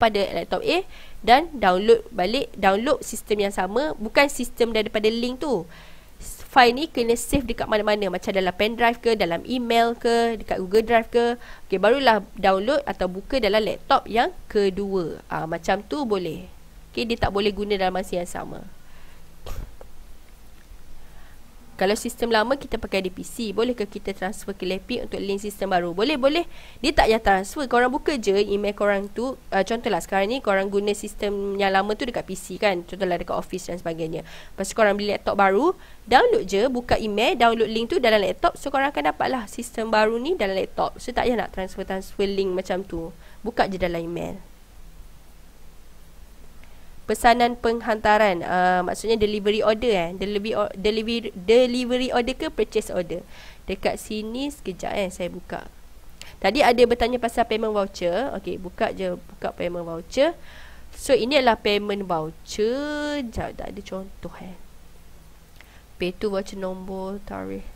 pada laptop A dan download sistem yang sama, bukan sistem daripada link tu. File ni kena save dekat mana-mana, macam dalam pen drive ke, dalam email ke, dekat Google Drive ke. Okay, barulah download atau buka dalam laptop yang kedua. Macam tu boleh. Okay, dia tak boleh guna dalam masa yang sama. Kalau sistem lama kita pakai di PC, bolehkah kita transfer ke laptop untuk link sistem baru? Boleh. Dia tak payah transfer. Korang buka je email korang tu. Contohlah sekarang ni korang guna sistem yang lama tu dekat PC kan. Contohlah dekat Office dan sebagainya. Lepas tu korang beli laptop baru, download je, buka email, download link tu dalam laptop. So korang akan dapatlah sistem baru ni dalam laptop. So tak payah nak transfer link macam tu. Buka je dalam email. Pesanan penghantaran, maksudnya delivery order delivery order ke purchase order. Dekat sini sekejap saya buka. Tadi ada bertanya pasal payment voucher. Okey, buka payment voucher. So ini adalah payment voucher. Tak ada contoh Pay to voucher nombor tarikh.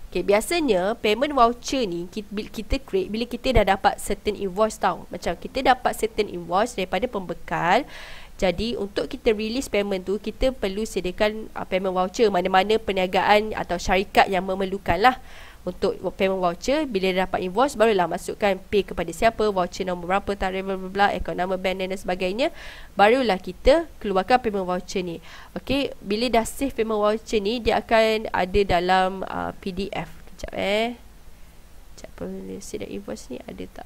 Okey, biasanya payment voucher ni kita create bila kita dah dapat certain invoice tau. Macam kita dapat certain invoice daripada pembekal. Jadi untuk kita release payment tu, kita perlu sediakan payment voucher. Mana-mana perniagaan atau syarikat yang memerlukan lah untuk payment voucher. Bila dapat invoice, barulah masukkan pay kepada siapa, voucher nombor berapa, tarikh bla account number, bank dan sebagainya. Barulah kita keluarkan payment voucher ni. Okay, bila dah save payment voucher ni, dia akan ada dalam PDF. Sekejap Sekejap, see the invoice ni ada tak?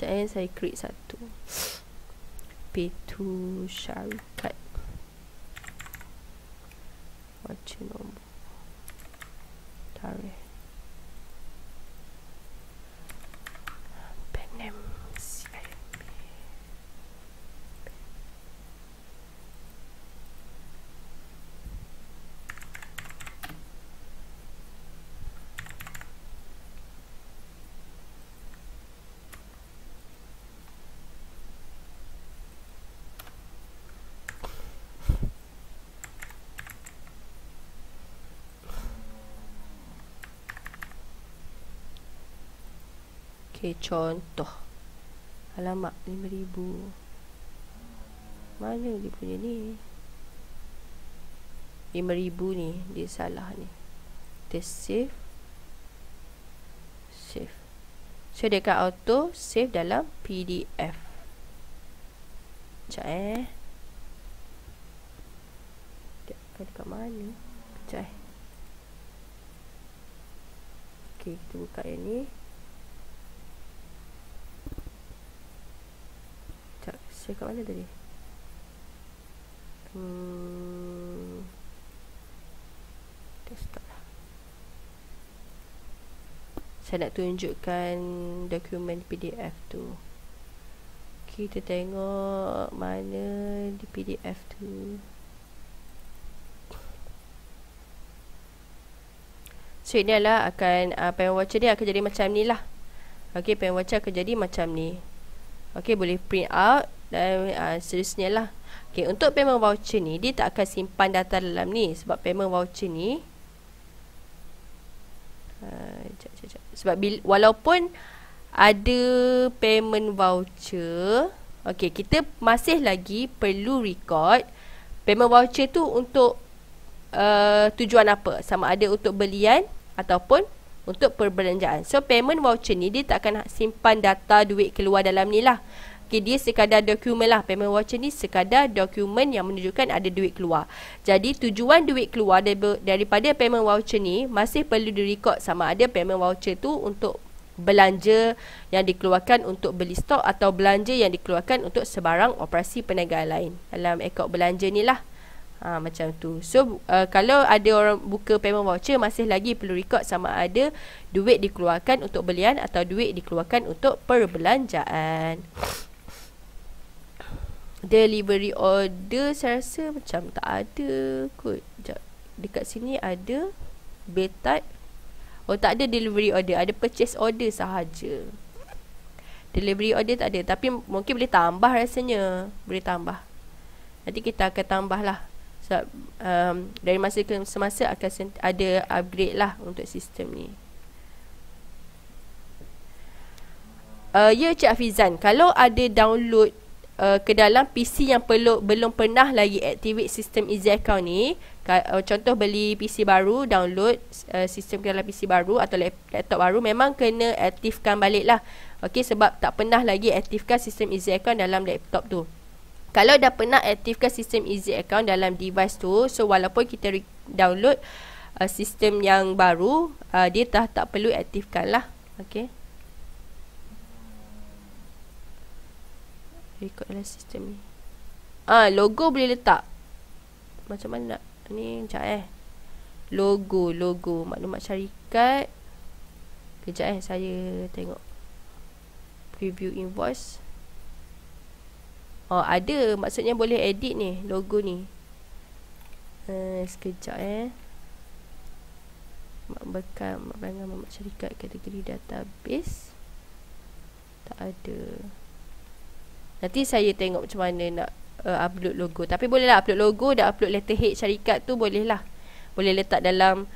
Sekejap saya create satu. Pay to syarikat, voucher nombor, tarikh, pen name, okay, contoh. Alamak, 5,000. Mana dia punya ni? 5,000 ni, dia salah ni. Kita save. So dia akan auto save dalam PDF. Sekejap dia akan dekat mana? Sekejap okay, kita buka yang ni. Saya kat mana tadi? Desktop lah. Saya nak tunjukkan dokumen PDF tu. Kita tengok mana di PDF tu. So ini adalah akan payment voucher dia akan jadi macam ni lah. Okay, payment voucher akan jadi macam ni. Okay, boleh print out dan seterusnya lah. Okay, untuk payment voucher ni, dia tak akan simpan data dalam ni. Sebab payment voucher ni sebab walaupun ada payment voucher, okay, kita masih lagi perlu record payment voucher tu untuk tujuan apa. Sama ada untuk belian ataupun untuk perbelanjaan. So payment voucher ni dia tak akan simpan data duit keluar dalam ni lah. Okay, dia sekadar dokumen lah. Payment voucher ni sekadar dokumen yang menunjukkan ada duit keluar. Jadi tujuan duit keluar daripada payment voucher ni masih perlu direkod. Sama ada payment voucher tu untuk belanja yang dikeluarkan untuk beli stok atau belanja yang dikeluarkan untuk sebarang operasi perniagaan lain. Dalam akod belanja ni lah. Macam tu. So kalau ada orang buka payment voucher, masih lagi perlu record sama ada duit dikeluarkan untuk belian atau duit dikeluarkan untuk perbelanjaan. Delivery order saya rasa macam tak ada kot. Dekat sini ada Betad. Oh, tak ada delivery order, ada purchase order sahaja. Delivery order tak ada, tapi mungkin boleh tambah rasanya. Boleh tambah. Nanti kita akan tambah lah. Sebab dari masa ke semasa akan ada upgrade lah untuk sistem ni. Ya Cik Hafizan, kalau ada download ke dalam PC yang belum pernah lagi activate sistem easy account ni, contoh beli PC baru, download sistem ke dalam PC baru atau laptop baru, memang kena aktifkan balik lah. Okey, sebab tak pernah lagi aktifkan sistem easy account dalam laptop tu. Kalau dah pernah aktifkan sistem easy account dalam device tu, so walaupun kita download sistem yang baru, dia tak perlu aktifkan lah. Okey, record dalam sistem ni. Logo boleh letak. Macam mana nak ni? Sekejap Logo maklumat syarikat. Kejap saya tengok preview invoice. Ada, maksudnya boleh edit ni logo ni. Sekejap Bekal pelanggan maklumat syarikat kategori database. Tak ada. Nanti saya tengok macam mana nak upload logo. Tapi boleh lah upload logo dan upload letterhead syarikat tu, boleh lah. Boleh letak dalam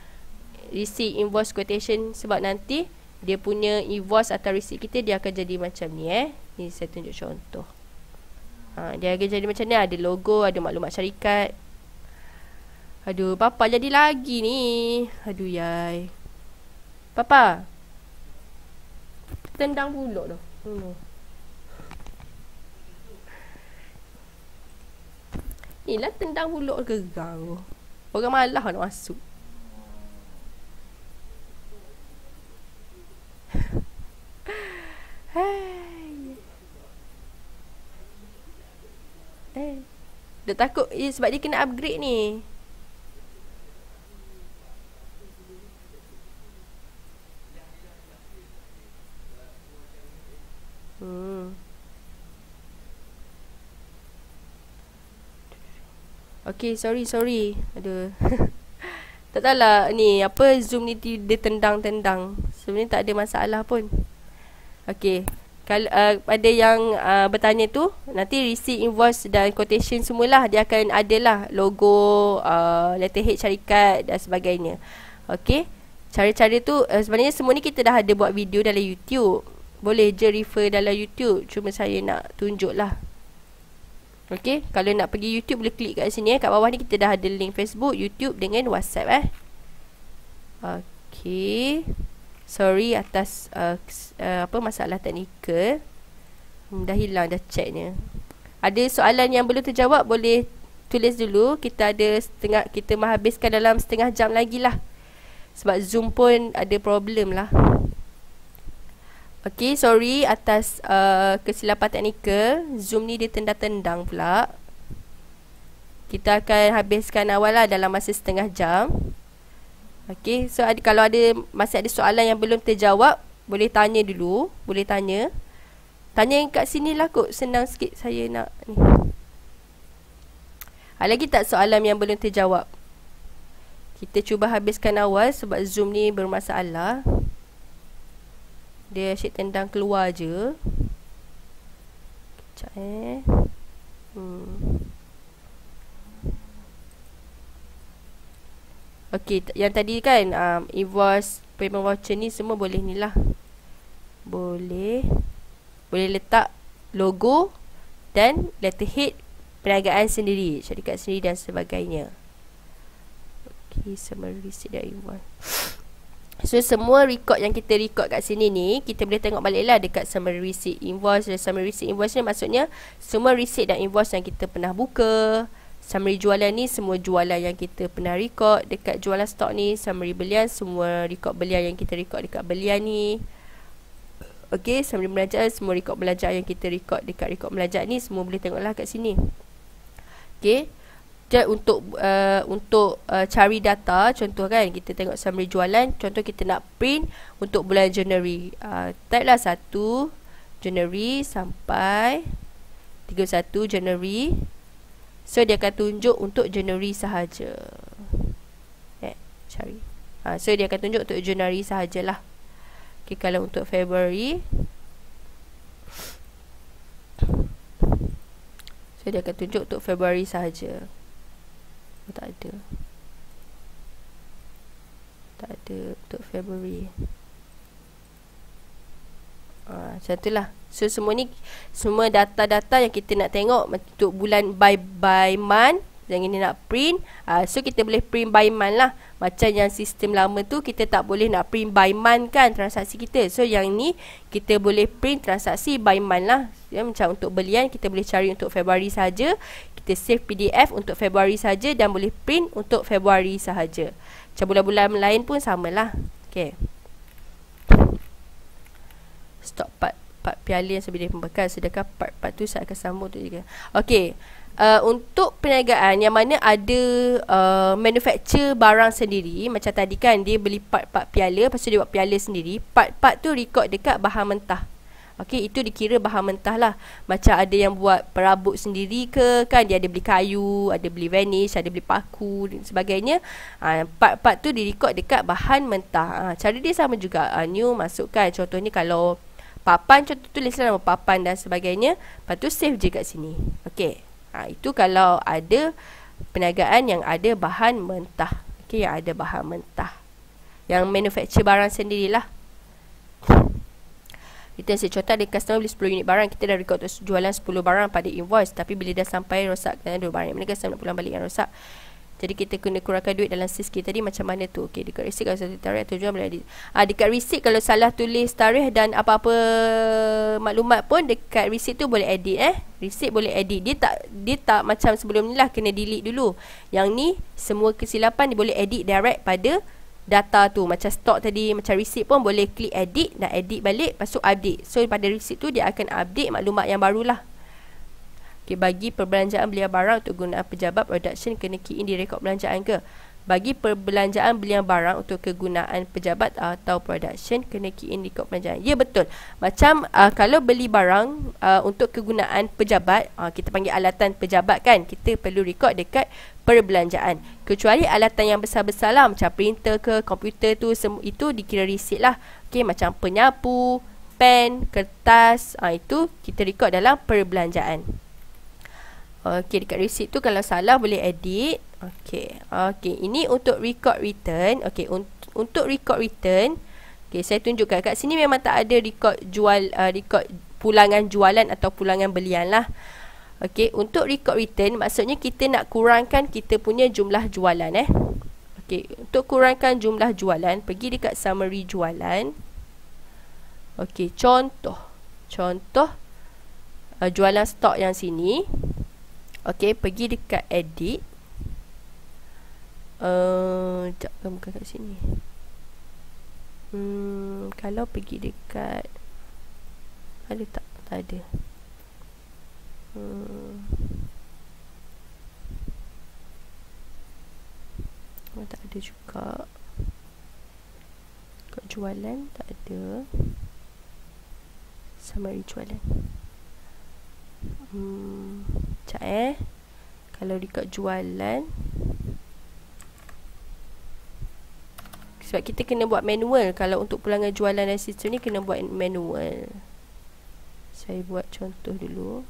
receipt, invoice, quotation. Sebab nanti dia punya invoice atau receipt kita, dia akan jadi macam ni Ni saya tunjuk contoh. Dia akan jadi macam ni. Ada logo, ada maklumat syarikat. Aduh, Papa jadi lagi ni. Aduh yai. Papa tendang pulak dah. Ni lah tendang pulak gegang. Orang malah nak masuk. Dia takut sebab dia kena upgrade ni. Okay, sorry. Aduh. Tak tahulah ni apa, Zoom ni dia tendang-tendang. Sebenarnya tak ada masalah pun. Okay, kalau ada yang bertanya tu, nanti receipt, invoice dan quotation semualah dia akan ada lah logo, letterhead syarikat dan sebagainya. Okay, cara-cara tu sebenarnya semua ni kita dah ada buat video dalam YouTube. Boleh je refer dalam YouTube. Cuma saya nak tunjuk lah. Okay, kalau nak pergi YouTube boleh klik kat sini kat bawah ni kita dah ada link Facebook, YouTube dengan WhatsApp Okay, sorry atas masalah teknikal. Dah hilang dah chatnya. Ada soalan yang belum terjawab, boleh tulis dulu. Kita menghabiskan dalam setengah jam lagi lah. Sebab Zoom pun ada problem lah. Okay, sorry atas kesilapan teknikal. Zoom ni dia tendang-tendang pula. Kita akan habiskan awal lah dalam masa setengah jam. Okay, so kalau masih ada soalan yang belum terjawab, boleh tanya dulu. Boleh tanya. Tanya yang kat sini lah kot. Senang sikit saya nak ni. Ada lagi tak soalan yang belum terjawab? Kita cuba habiskan awal sebab Zoom ni bermasalah. Dia asyik tendang keluar je. Sekejap Okay, yang tadi kan invoice, payment voucher ni semua boleh ni lah. Boleh letak logo dan letterhead perniagaan sendiri, syarikat sendiri dan sebagainya. Okay, summary receipt dan invoice. So semua record yang kita record kat sini ni, kita boleh tengok balik lah dekat summary receipt invoice. Dan summary receipt invoice ni maksudnya semua receipt dan invoice yang kita pernah buka. Summary jualan ni semua jualan yang kita pernah record. Dekat jualan stok ni, summary belian, semua record belian yang kita record dekat belian ni. Okay, summary belajar, semua record belajar yang kita record dekat record belajar ni, semua boleh tengok lah kat sini. Okay, jadi untuk cari data, contoh kan kita tengok summary jualan, contoh kita nak print untuk bulan Januari, type lah 1 Januari sampai 31 Januari. So dia akan tunjuk untuk Januari sahaja. Cari. So dia akan tunjuk untuk Januari sahajalah. Okay, kalau untuk Februari, so dia akan tunjuk untuk Februari sahaja. Tak ada untuk Februari. Macam itulah. So semua ni, semua data-data yang kita nak tengok untuk bulan by month, yang ini nak print, so kita boleh print by month lah. Macam yang sistem lama tu kita tak boleh nak print by month kan transaksi kita. So yang ni kita boleh print transaksi by month lah. Ya, macam untuk belian kita boleh cari untuk Februari saja, kita save PDF untuk Februari saja dan boleh print untuk Februari sahaja. Macam bulan-bulan lain pun samalah. Okay, stop part piala yang sebagai pembekal, sedangkan part tu saya akan sambung tu juga. Okey, untuk perniagaan yang mana ada manufacture barang sendiri, macam tadi kan dia beli part-part piala, lepas tu dia buat piala sendiri, part-part tu record dekat bahan mentah. Okey, itu dikira bahan mentah lah. Macam ada yang buat perabot sendiri ke kan, dia ada beli kayu, ada beli varnish, ada beli paku dan sebagainya. Part-part tu direkod dekat bahan mentah. Cara dia sama juga. New masukkan, contohnya kalau papan, contoh tulislah nama papan dan sebagainya, lepas tu save je kat sini. Okey, itu kalau ada perniagaan yang ada bahan mentah. Okey, yang ada bahan mentah, yang manufacture barang sendirilah. Kita saya contoh, ada customer beli 10 unit barang, kita dah record untuk jualan 10 barang pada invoice, tapi bila dah sampai rosak kan, ada barang yang mana customer nak pulang balik yang rosak. Jadi kita kena kurangkan duit dalam sis kita tadi. Macam mana tu? Okey, dekat receipt kalau salah tarikh atau jual boleh edit. Dekat receipt kalau salah tulis tarikh dan apa-apa maklumat pun dekat receipt tu boleh edit Receipt boleh edit. Dia tak macam sebelum ni lah kena delete dulu. Yang ni semua kesilapan dia boleh edit direct pada data tu. Macam stok tadi, macam receipt pun boleh klik edit dan edit balik, lepas tu update. So pada receipt tu dia akan update maklumat yang barulah. Okay, bagi perbelanjaan belian barang untuk gunaan pejabat production kena key in di rekod belanjaan ke? Bagi perbelanjaan belian barang untuk kegunaan pejabat atau production kena key in di rekod belanjaan. Ya, betul. Macam kalau beli barang untuk kegunaan pejabat, kita panggil alatan pejabat kan, kita perlu rekod dekat perbelanjaan. Kecuali alatan yang besar-besar lah, macam printer ke komputer tu, itu dikira receipt lah. Okay, macam penyapu, pen, kertas, itu kita rekod dalam perbelanjaan. Okey, dekat receipt tu kalau salah boleh edit. Okey, ini untuk record return. Okey, untuk record return, okey, saya tunjukkan kat sini memang tak ada record record pulangan jualan atau pulangan belian lah. Okey, untuk record return maksudnya kita nak kurangkan kita punya jumlah jualan Okey, untuk kurangkan jumlah jualan, pergi dekat summary jualan. Okey, contoh jualan stok yang sini. Okey, pergi dekat edit. Sekejap, bukan kat sini. Kalau pergi dekat, ada tak? Tak ada. Tak ada juga. Kat jualan tak ada. Summary jualan. Sekejap kalau dekat jualan, sebab kita kena buat manual. Kalau untuk pulangan jualan dan sistem ni kena buat manual. Saya buat contoh dulu.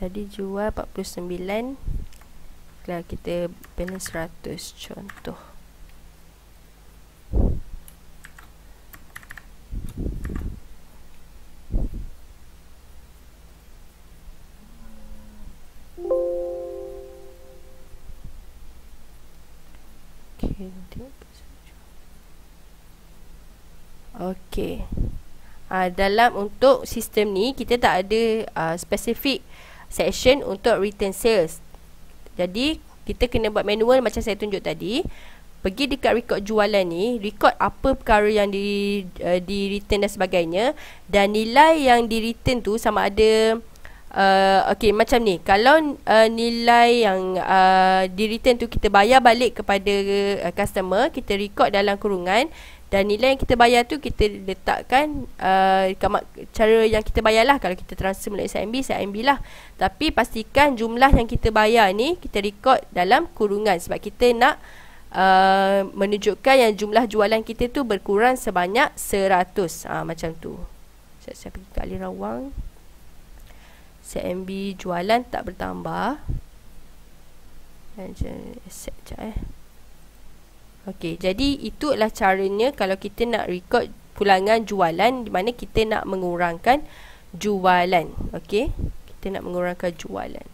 Tadi jual 49, kalau kita balance 100 contoh. Okey. Dalam untuk sistem ni kita tak ada spesifik section untuk return sales. Jadi kita kena buat manual macam saya tunjuk tadi. Pergi dekat record jualan ni, record apa perkara yang di return dan sebagainya, dan nilai yang di return tu sama ada okey, macam ni. Kalau nilai yang di return tu kita bayar balik kepada customer, kita record dalam kurungan. Dan nilai yang kita bayar tu kita letakkan cara yang kita bayar lah. Kalau kita transfer melalui CIMB lah. Tapi pastikan jumlah yang kita bayar ni kita record dalam kurungan, sebab kita nak menunjukkan yang jumlah jualan kita tu berkurang sebanyak 100. Macam tu. Saya pergi ke aliran wang. CMB jualan tak bertambah. Set sekejap Okey, jadi itu adalah caranya kalau kita nak record pulangan jualan, di mana kita nak mengurangkan jualan. Okey, kita nak mengurangkan jualan.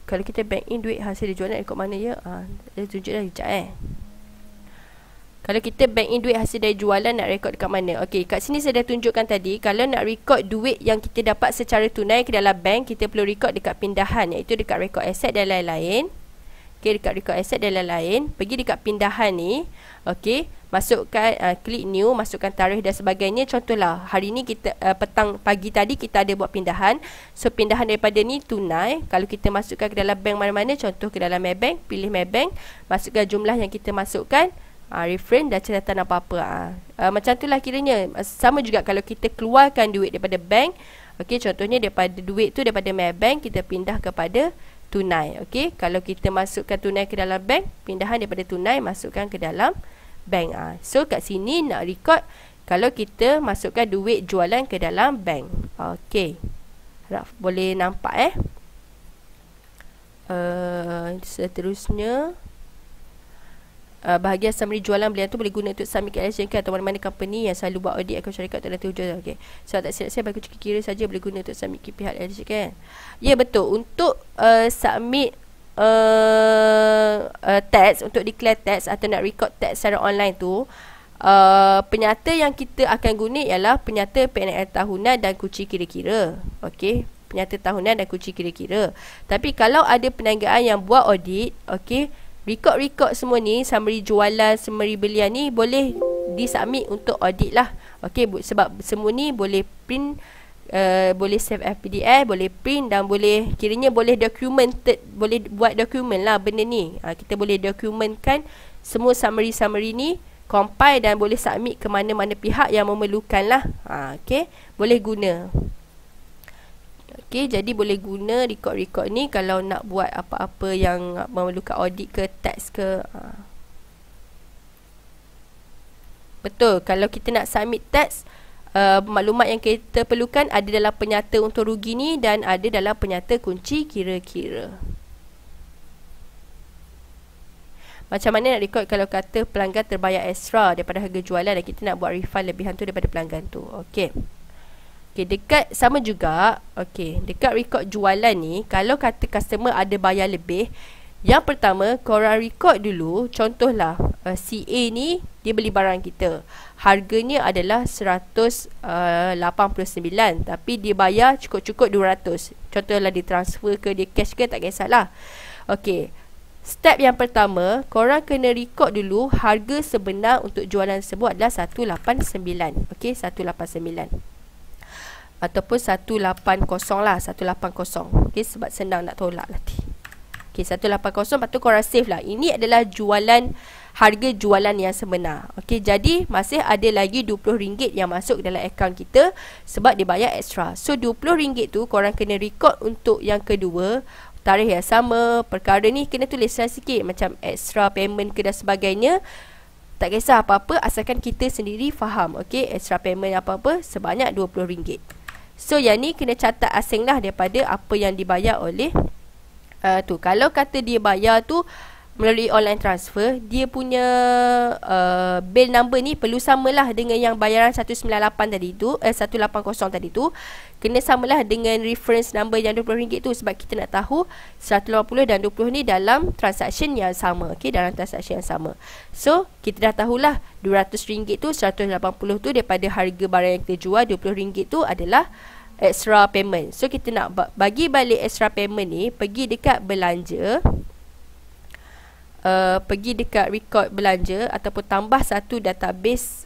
Kalau kita bank in duit hasil jualan, rekod mana ya? Dia tunjuk dah sekejap Kalau kita bank in duit hasil dari jualan, nak rekod dekat mana? Okey, kat sini saya dah tunjukkan tadi. Kalau nak rekod duit yang kita dapat secara tunai ke dalam bank, kita perlu rekod dekat pindahan, iaitu dekat rekod aset dan lain-lain. Okey, dekat rekod aset dan lain-lain. Pergi dekat pindahan ni. Okey, masukkan, klik new, masukkan tarikh dan sebagainya. Contohlah, hari ni kita, pagi tadi kita ada buat pindahan. So, pindahan daripada ni tunai. Kalau kita masukkan ke dalam bank mana-mana, contoh ke dalam Maybank, pilih Maybank. Masukkan jumlah yang kita masukkan. Reference dan catatan apa-apa. Macam tu lah kiranya. Sama juga kalau kita keluarkan duit daripada bank. Okey, contohnya daripada duit tu daripada Maybank, kita pindah kepada tunai. Okey, kalau kita masukkan tunai ke dalam bank, pindahan daripada tunai masukkan ke dalam bank. So kat sini nak record kalau kita masukkan duit jualan ke dalam bank. Okey, harap boleh nampak seterusnya. Bahagian summary jualan belian tu boleh guna untuk submit ke LHK atau mana-mana company yang selalu buat audit akaun syarikat dalam tujuan. Okey, so tak silap saya bagi cuki kira saja boleh guna untuk submit ke pihak LHK. Ya, betul. Untuk submit tax, untuk declare tax atau nak record tax secara online tu, penyata yang kita akan guna ialah penyata PNL tahunan dan kunci kira-kira. Okey, penyata tahunan dan kunci kira-kira. Tapi kalau ada perniagaan yang buat audit, okey, record semua ni, summary jualan, summary belian ni boleh disubmit untuk audit lah. Okey, sebab semua ni boleh print, boleh save PDF, boleh print dan boleh, kiranya boleh documented, boleh buat dokumen lah benda ni. Kita boleh dokumentkan semua summary ni, compile dan boleh submit ke mana-mana pihak yang memerlukan lah. Okey, boleh guna. Okey, jadi boleh guna record ni kalau nak buat apa-apa yang memerlukan audit ke tax ke. Betul, kalau kita nak submit tax, maklumat yang kita perlukan ada dalam penyata untuk rugi ni dan ada dalam penyata kunci kira-kira. Macam mana nak record kalau kata pelanggan terbayar extra daripada harga jualan dan kita nak buat refund lebihan tu daripada pelanggan tu. Okey. Okey, dekat sama juga. Okey, dekat record jualan ni, kalau kata customer ada bayar lebih, yang pertama korang record dulu. Contohlah CA ni dia beli barang kita, harganya adalah 189, tapi dia bayar cukup-cukup 200. Contohlah dia transfer ke, dia cash ke, tak kisahlah. Okey, step yang pertama, korang kena record dulu harga sebenar untuk jualan tersebut adalah 189. Okey, 189 ataupun 180 lah, 180. Okey, sebab senang nak tolak nanti. Okey, 180, lepas tu korang save lah. Ini adalah jualan, harga jualan yang sebenar. Okey, jadi masih ada lagi RM20 yang masuk dalam akaun kita sebab dia bayar extra. So RM20 tu korang kena record untuk yang kedua, tarikh yang sama. Perkara ni kena tulislah sikit, macam extra payment ke dan sebagainya. Tak kisah apa-apa, asalkan kita sendiri faham. Okey, extra payment apa-apa sebanyak RM20. So yang ni kena catat asing lah daripada apa yang dibayar oleh tu. Kalau kata dia bayar tu melalui online transfer, dia punya bill number ni perlu samalah dengan yang bayaran 198 tadi tu, 180 tadi tu. Kena samalah dengan reference number yang RM20 tu, sebab kita nak tahu 180 dan 20 ni dalam transaction yang sama. Okey, dalam transaction yang sama. So kita dah tahulah RM200 tu, 180 tu daripada harga barang yang kita jual, RM20 tu adalah extra payment. So kita nak bagi balik extra payment ni, pergi dekat belanja, pergi dekat record belanja ataupun tambah satu database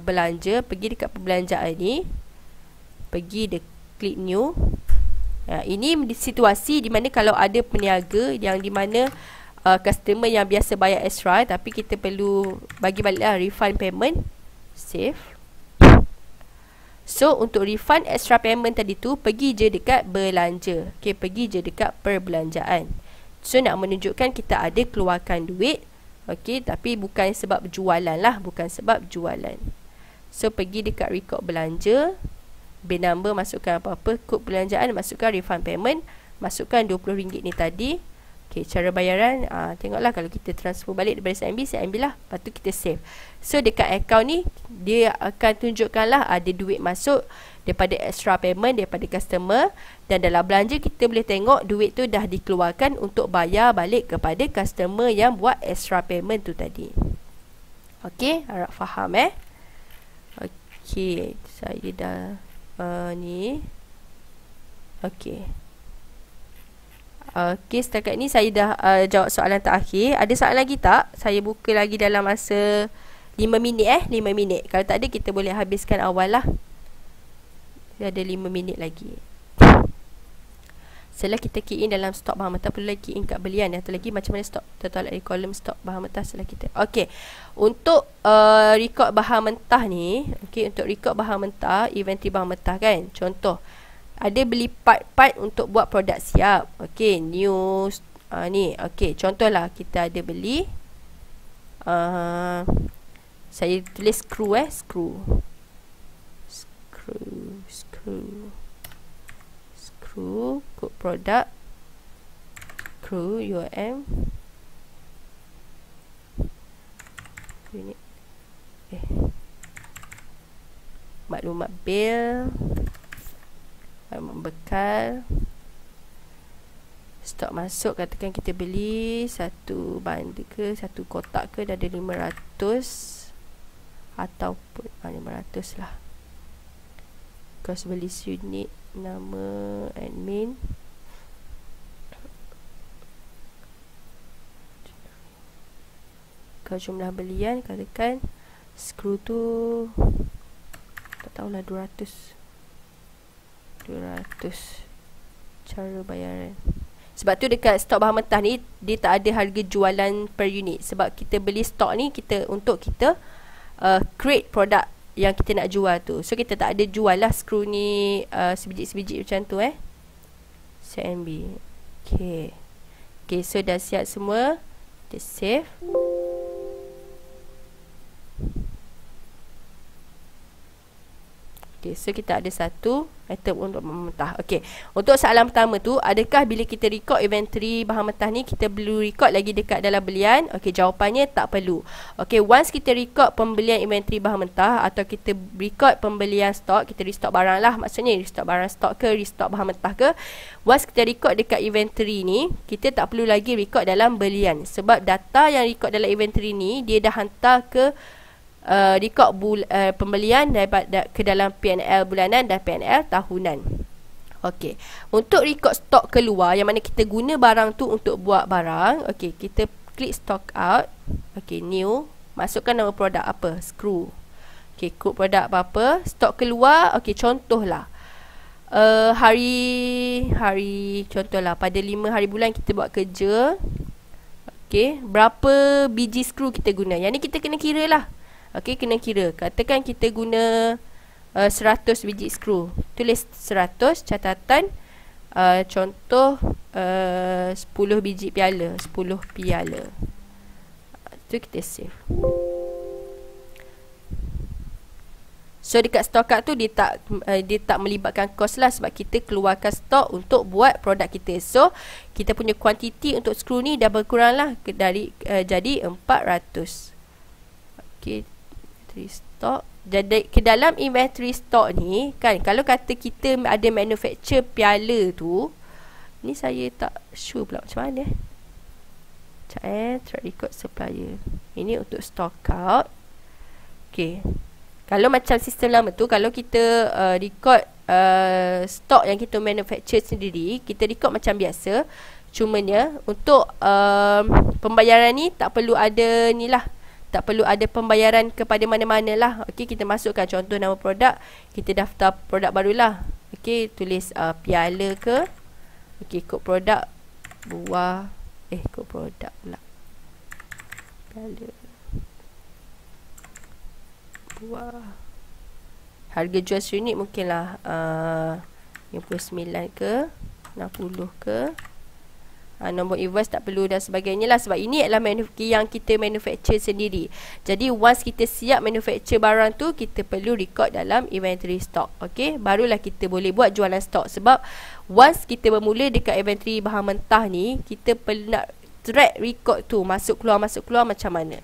belanja, pergi dekat perbelanjaan ni, pergi klik new. Ini situasi di mana kalau ada peniaga yang di mana customer yang biasa bayar extra, tapi kita perlu bagi balik lah refund payment. Save. So untuk refund extra payment tadi tu, pergi je dekat belanja. Okey, pergi je dekat perbelanjaan. So nak menunjukkan kita ada keluarkan duit. Okey, tapi bukan sebab jualan lah, bukan sebab jualan. So pergi dekat record belanja, bin number masukkan apa-apa, kod belanjaan masukkan refund payment, masukkan RM20 ni tadi. Okay, cara bayaran, tengoklah kalau kita transfer balik daripada CIMB lah. Lepas tu kita save. So dekat account ni, dia akan tunjukkan lah ada duit masuk daripada extra payment daripada customer. Dan dalam belanja kita boleh tengok duit tu dah dikeluarkan untuk bayar balik kepada customer yang buat extra payment tu tadi. Okay, harap faham Okay, saya dah ni. Okay. Okay, setakat ni saya dah jawab soalan terakhir. Ada soalan lagi tak? Saya buka lagi dalam masa 5 minit 5 minit. Kalau tak ada, kita boleh habiskan awal lah. Ada 5 minit lagi. Setelah kita key in dalam stok bahan mentah, perlu lagi key in kat belian. Atau lagi macam mana stok tertolak dari kolom stok bahan mentah setelah kita. Okay, untuk record bahan mentah ni, okay, untuk record bahan mentah, inventory bahan mentah kan, contoh ada beli part-part untuk buat produk siap. Okay, new ni. Okay, contohlah kita ada beli saya tulis screw screw kod produk screw UM maklumat bil, bekal, stok masuk, katakan kita beli satu bundle ke, satu kotak ke, dah ada 500 ataupun 500 lah. Kos beli unit, nama admin, kalau jumlah belian, katakan screw tu tak tahulah 200 cara bayaran. Sebab tu dekat stok bahan mentah ni dia tak ada harga jualan per unit. Sebab kita beli stok ni untuk kita create produk yang kita nak jual tu. So kita tak ada jual lah screw ni sebiji-sebiji macam tu CIMB. Okay, so dah siap semua. Kita save. Okay, so kita ada satu item untuk bahan mentah. Okay, untuk soalan pertama tu, adakah bila kita record inventory bahan mentah ni kita perlu record lagi dekat dalam belian? Okay, jawapannya tak perlu. Okay, once kita record pembelian inventory bahan mentah atau kita record pembelian stok, kita restock barang lah, maksudnya restock barang stok ke, restock bahan mentah ke, once kita record dekat inventory ni, kita tak perlu lagi record dalam belian. Sebab data yang record dalam inventory ni, dia dah hantar ke record pembelian daripada ke dalam P&L bulanan dan P&L tahunan. Okey, untuk record stok keluar yang mana kita guna barang tu untuk buat barang, okey, kita klik stock out. Okey, new, masukkan nama produk apa, screw. Okey, kod produk apa-apa, stok keluar. Okey, contohlah hari contohlah pada 5 hari bulan kita buat kerja. Okey, berapa biji screw kita guna? Yang ni kita kena kira lah. Okey, kena kira. Katakan kita guna 100 biji screw. Tulis 100, catatan contoh 10 biji piala, 10 piala. Tu kita save. So dekat stock card tu dia tak melibatkan kos lah, sebab kita keluarkan stok untuk buat produk kita. So kita punya kuantiti untuk screw ni dah berkurang lah dari jadi 400. Okey, stock. Jadi ke dalam inventory stock ni kan, kalau kata kita ada manufacture piala tu, ni saya tak sure pula macam mana. Track record supplier. Ini untuk stock out. Okey, kalau macam sistem lama tu, kalau kita record stock yang kita manufacture sendiri, kita record macam biasa. Cumanya untuk pembayaran ni tak perlu ada ni lah, tak perlu ada pembayaran kepada mana-mana lah. Okey, kita masukkan contoh nama produk, kita daftar produk barulah. Okey, tulis piala ke. Okey, kod produk buah, kod produk pula piala buah. Harga jual unit mungkinlah 59 ke 60 ke. Nombor invoice tak perlu dan sebagainya lah. Sebab ini adalah yang kita manufacture sendiri. Jadi once kita siap manufacture barang tu, kita perlu record dalam inventory stock. Okay, barulah kita boleh buat jualan stok. Sebab once kita bermula dekat inventory bahan mentah ni, kita perlu nak track record tu, masuk keluar macam mana.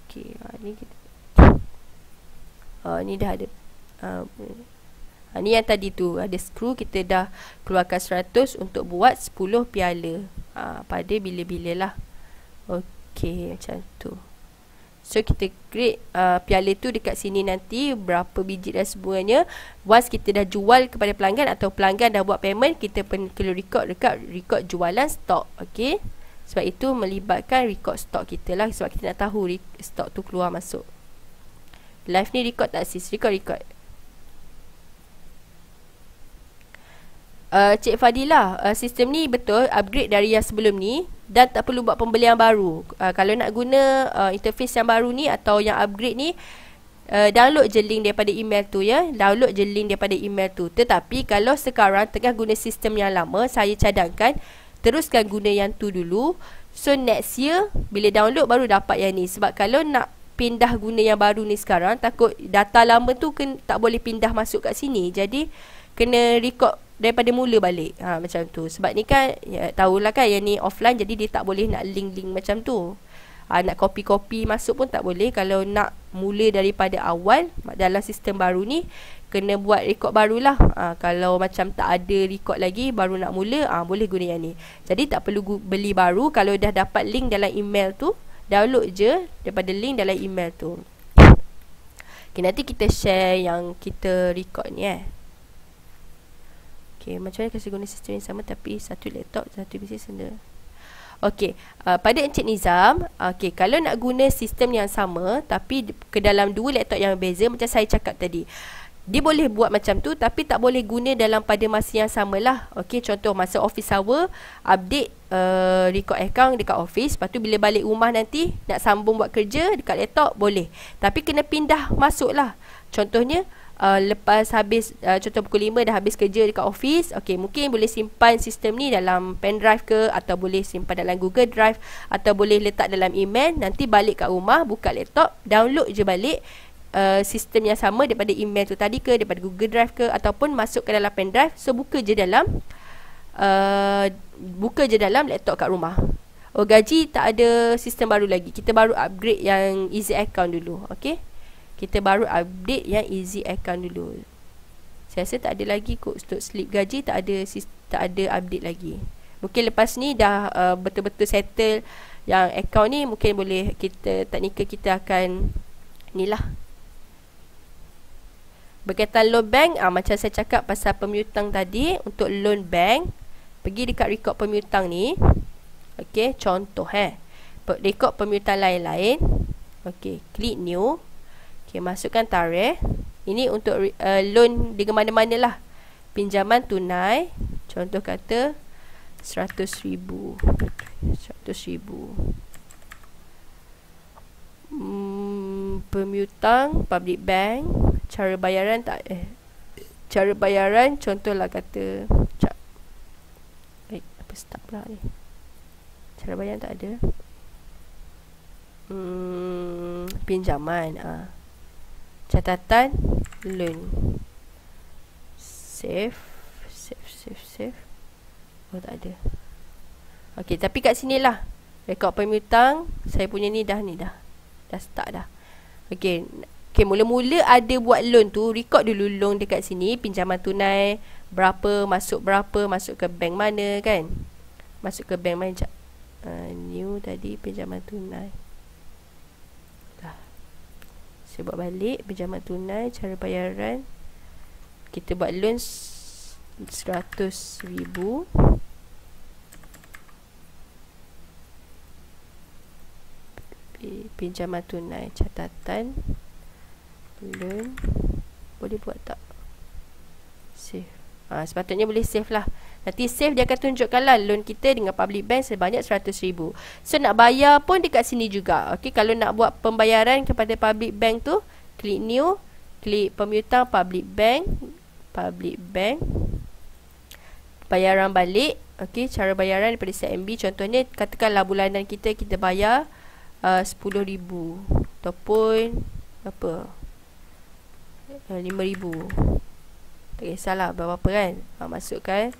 Okay, ni kita ni dah ada ni yang tadi tu ada skru, kita dah keluarkan 100 untuk buat 10 piala pada bila-bila lah. Okey, macam tu. So kita create piala tu dekat sini nanti, berapa biji dan semuanya. Once kita dah jual kepada pelanggan atau pelanggan dah buat payment, kita perlu record jualan stok. Okey, sebab itu melibatkan record stok kita lah, sebab kita nak tahu stok tu keluar masuk. Live ni record tak sis? Record. Cik Fadilah, sistem ni betul upgrade dari yang sebelum ni dan tak perlu buat pembelian baru. Kalau nak guna interface yang baru ni atau yang upgrade ni, download je link daripada email tu ya. Download je link daripada email tu. Tetapi kalau sekarang tengah guna sistem yang lama, saya cadangkan teruskan guna yang tu dulu. So next year bila download baru dapat yang ni. Sebab kalau nak pindah guna yang baru ni sekarang, takut data lama tu tak boleh pindah masuk kat sini. Jadi kena record daripada mula balik. Macam tu. Sebab ni kan tahulah kan yang ni offline, jadi dia tak boleh nak link-link macam tu. Nak copy-copy masuk pun tak boleh. Kalau nak mula daripada awal dalam sistem baru ni, kena buat record barulah. Kalau macam tak ada record lagi, baru nak mula, boleh guna yang ni. Jadi tak perlu beli baru. Kalau dah dapat link dalam email tu, download je daripada link dalam email tu. Okay, nanti kita share yang kita record ni Okay, macam mana kasi guna sistem yang sama tapi satu laptop, satu PC senda. Okey, pada Encik Nizam, okey, kalau nak guna sistem yang sama tapi ke dalam dua laptop yang berbeza, macam saya cakap tadi, dia boleh buat macam tu tapi tak boleh guna dalam pada masa yang samalah. Okey, contoh masa office hour, update record account dekat office, lepas tu bila balik rumah nanti nak sambung buat kerja dekat laptop boleh. Tapi kena pindah masuk lah. Contohnya lepas habis contoh pukul 5 dah habis kerja dekat office, okey, mungkin boleh simpan sistem ni dalam pen drive ke, atau boleh simpan dalam Google Drive, atau boleh letak dalam email. Nanti balik kat rumah, buka laptop, download je balik sistem yang sama daripada email tu tadi ke, daripada Google Drive ke, ataupun masuk ke dalam pen drive. So buka je dalam laptop kat rumah. Gaji tak ada sistem baru lagi, kita baru upgrade yang easy account dulu. Okey, kita baru update yang easy account dulu. Saya rasa tak ada lagi kot untuk slip gaji, tak ada update lagi. Mungkin lepas ni dah betul-betul settle yang account ni, mungkin boleh kita teknikal kita akan inilah. Berkaitan loan bank, macam saya cakap pasal pemutang tadi, untuk loan bank, pergi dekat record pemutang ni. Okey, contoh record pemutang lain-lain. Okey, klik new. Okey, masukkan tarikh. Ini untuk loan dengan mana-mana lah. Pinjaman tunai, contoh kata 100,000. 100,000. Pemutang public bank, cara bayaran cara bayaran contohlah kata apa start pula ni. Cara bayaran tak ada. Pinjaman, catatan loan. Save. Oh, tak ada. Okey, tapi kat sini lah rekod pemutang. Saya punya ni dah start dah. Okey, mula-mula ada buat loan tu, record dulu loan dekat sini, pinjaman tunai berapa, masuk ke bank mana kan. Masuk ke bank mana sekejap. New tadi pinjaman tunai. Saya buat balik pinjaman tunai, cara bayaran. Kita buat loan 100,000. Pinjaman tunai, catatan loan. Boleh buat tak? Save. Sepatutnya boleh save lah. Nanti save dia akan tunjukkan lah loan kita dengan public bank sebanyak 100,000. So nak bayar pun dekat sini juga. Okey, kalau nak buat pembayaran kepada public bank tu, klik new, klik pemutang public bank, bayaran balik. Okey, cara bayaran daripada set MB. Contohnya katakanlah bulanan kita bayar 10,000 ataupun apa, 5,000. Tak kisahlah berapa kan. Masukkan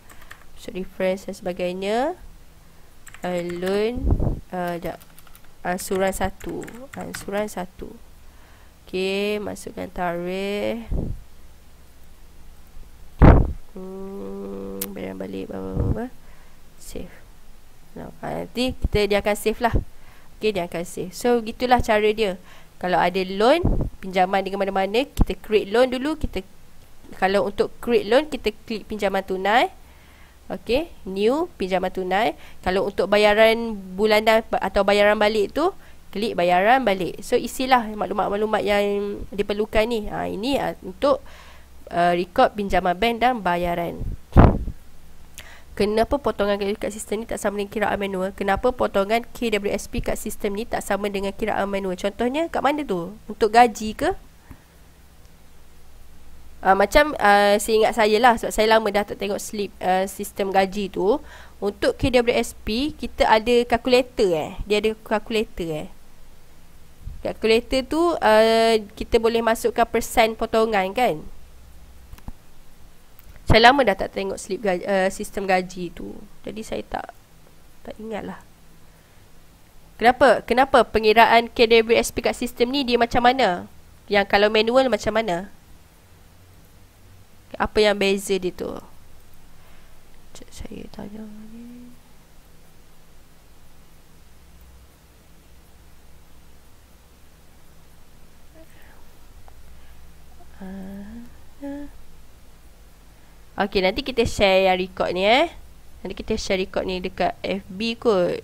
reference dan sebagainya. Loan ansuran 1. Okey, masukkan tarikh. Bayaran balik apa. Save. Nanti dia akan save lah. Okay, dia akan save. So gitulah cara dia. Kalau ada loan, pinjaman dengan mana-mana, kita create loan dulu. Kalau untuk create loan, kita klik pinjaman tunai. Okay, new pinjaman tunai. Kalau untuk bayaran bulanan atau bayaran balik tu, klik bayaran balik. So isilah maklumat-maklumat yang diperlukan ni. Ini untuk rekod pinjaman bank dan bayaran. Kenapa potongan kat sistem ni tak sama dengan kiraan manual? Kenapa potongan KWSP kat sistem ni tak sama dengan kiraan manual? Contohnya kat mana tu? Untuk gaji ke? Macam seingat saya lah, sebab saya lama dah tak tengok slip sistem gaji tu. Untuk KWSP kita ada kalkulator dia ada kalkulator kalkulator tu kita boleh masukkan persen potongan kan. Saya lama dah tak tengok slip sistem gaji tu. Jadi saya tak ingat lah. Kenapa pengiraan KWSP kat sistem ni dia macam mana? Yang kalau manual macam mana? Apa yang beza dia tu? Saya tanya ni. Okey, nanti kita share yang record ni Nanti kita share record ni dekat FB kot.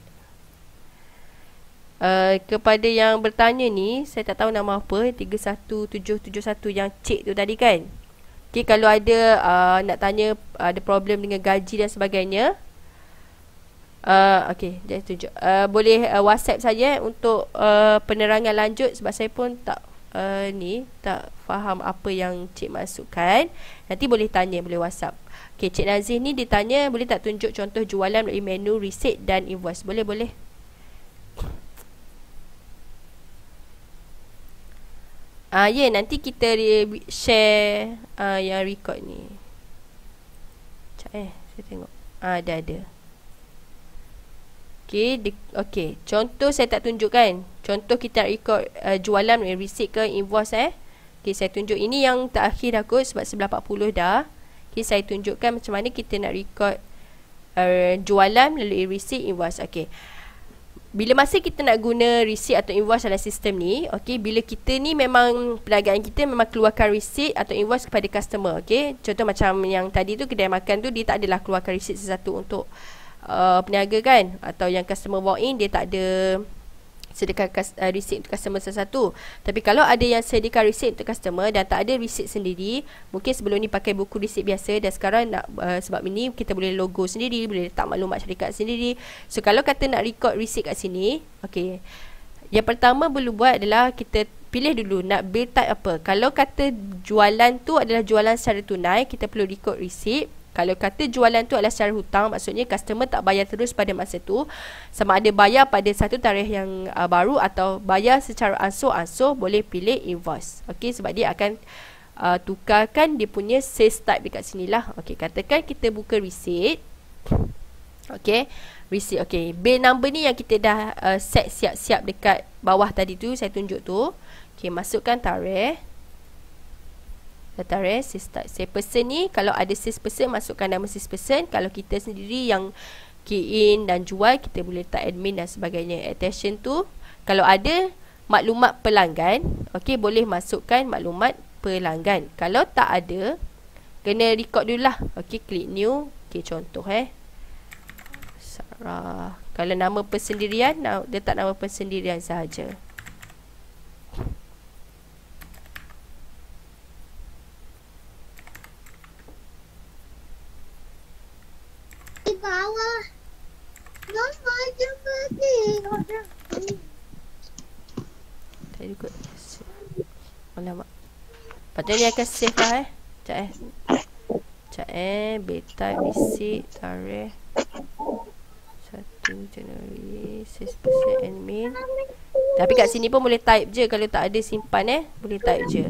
Kepada yang bertanya ni, saya tak tahu nama apa, 31771 yang cik tu tadi kan. Okey, kalau ada nak tanya ada problem dengan gaji dan sebagainya, okey, dia tunjuk. Boleh WhatsApp saja untuk penerangan lanjut, sebab saya pun tak tak faham apa yang cik masukkan. Nanti boleh tanya, boleh WhatsApp. Okey, Cik Nazih ni ditanya boleh tak tunjuk contoh jualan melalui menu, receipt dan invoice. Boleh. Nanti kita share yang record ni. Saya tengok. Ada. Okey, contoh saya tak tunjuk kan. Contoh kita record jualan melalui receipt ke invoice Okey, saya tunjuk ini yang terakhir dah kot, sebab 11.40 dah. Okey, saya tunjukkan macam mana kita nak record jualan melalui receipt, invoice. Okey, bila masa kita nak guna receipt atau invoice dalam sistem ni, okey, bila kita ni memang perniagaan kita memang keluarkan receipt atau invoice kepada customer. Okey, contoh macam yang tadi tu, kedai makan tu, dia tak adalah keluarkan receipt sesuatu untuk peniaga kan, atau yang customer walk in, dia tak ada sediakan receipt untuk customer sesuatu. Tapi kalau ada yang sediakan receipt untuk customer dan tak ada receipt sendiri, mungkin sebelum ni pakai buku receipt biasa, dan sekarang nak sebab ini kita boleh logo sendiri, boleh letak maklumat syarikat sendiri. So kalau kata nak record receipt kat sini, okey, yang pertama perlu buat adalah kita pilih dulu nak bill type apa. Kalau kata jualan tu adalah jualan secara tunai, kita perlu record receipt. Kalau kata jualan tu adalah secara hutang, maksudnya customer tak bayar terus pada masa tu, sama ada bayar pada satu tarikh yang baru atau bayar secara ansur-ansur, boleh pilih invoice. Okey, sebab dia akan tukarkan dia punya sales type dekat sini lah. Okey, katakan kita buka receipt. Okey, receipt. Okey, bill number ni yang kita dah set siap-siap dekat bawah tadi tu, saya tunjuk tu. Okey, masukkan tarikh. Tarikh, sales person ni, kalau ada sales person, masukkan nama sales person. Kalau kita sendiri yang key in dan jual, kita boleh letak admin dan sebagainya. Attention tu, kalau ada maklumat pelanggan, okey, boleh masukkan maklumat pelanggan. Kalau tak ada, kena record dulu lah. Okey, klik new. Okey, contoh Sarah. Kalau nama persendirian, letak nama persendirian sahaja. Di bawah. Nama seperti orang. Tadi kot. Alamak. Patutnya dia akan save lah Sekejap bill type, receipt, tarikh. 1 Januari 6% admin. Tapi kat sini pun boleh type je. Kalau tak ada simpan boleh type je.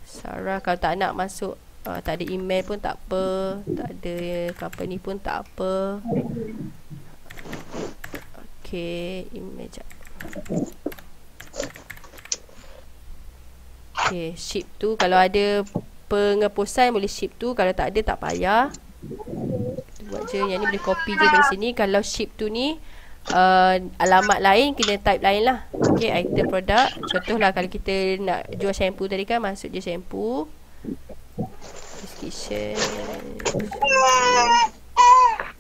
Sarah kalau tak nak masuk, tak ada email pun tak apa, tak ada company pun tak apa. Okay, email jap. Okay, ship tu kalau ada pengeposan boleh ship tu. Kalau tak ada tak payah. Buat je. Yang ni boleh copy je dari sini. Kalau ship tu ni alamat lain kena type lain lah. Okay, item produk. Contohlah kalau kita nak jual shampoo tadi kan, masuk je shampoo. Description.